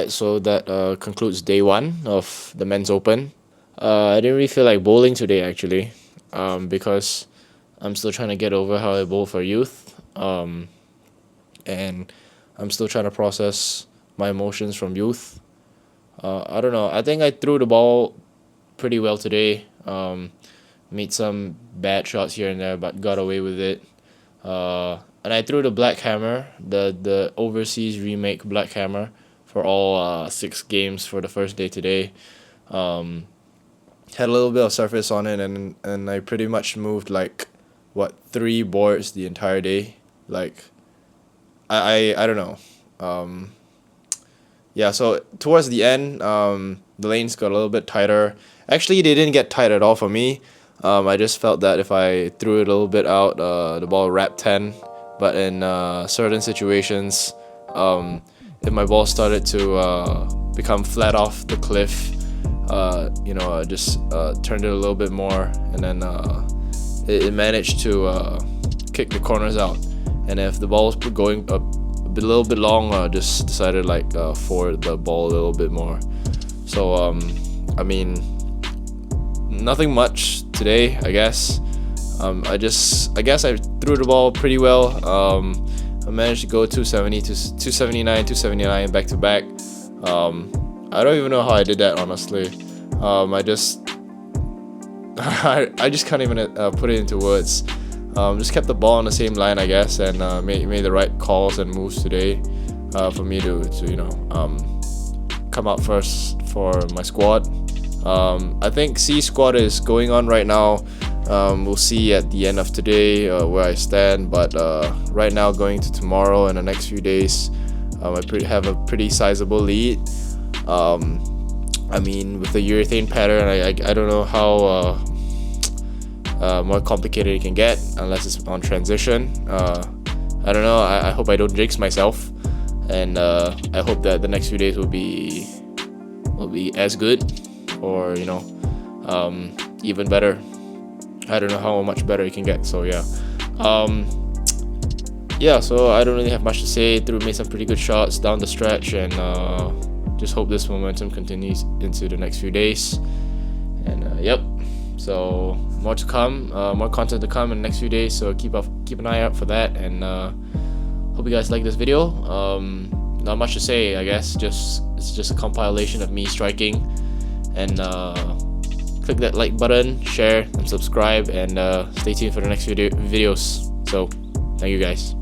Alright, so that concludes day one of the men's open. I didn't really feel like bowling today actually, because I'm still trying to get over how I bowl for youth, and I'm still trying to process my emotions from youth. I don't know. I think I threw the ball pretty well today. Made some bad shots here and there, but got away with it. And I threw the Black Hammer, the overseas remake Black Hammer, for all 6 games for the first day today. Had a little bit of surface on it, and I pretty much moved like 3 boards the entire day. Like I don't know. Yeah, so towards the end, the lanes got a little bit tighter. Actually, they didn't get tight at all for me. I just felt that if I threw it a little bit out, the ball wrapped 10. But in certain situations, if my ball started to become flat off the cliff, I just turned it a little bit more, and then it managed to kick the corners out. And if the ball was going a little bit long, I just decided forward the ball a little bit more. So I mean, nothing much today, I guess. I guess I threw the ball pretty well. I managed to go 270 to 279 back to back. I don't even know how I did that, honestly. I just can't even put it into words. Just kept the ball on the same line, I guess, and made the right calls and moves today for me to come out first for my squad. I think C squad is going on right now. We'll see at the end of today where I stand, but right now, going to tomorrow and the next few days, I have a pretty sizable lead. I mean, with the urethane pattern, I don't know how more complicated it can get unless it's on transition. I don't know. I hope I don't jinx myself, and I hope that the next few days will be as good, or even better. I don't know how much better it can get. So yeah, So I don't really have much to say. Made some pretty good shots down the stretch, and just hope this momentum continues into the next few days. And yep. So more to come, more content to come in the next few days. So keep an eye out for that. And hope you guys like this video. Not much to say, I guess. It's just a compilation of me striking. And click that like button, share, and subscribe, and stay tuned for the next videos. So thank you guys.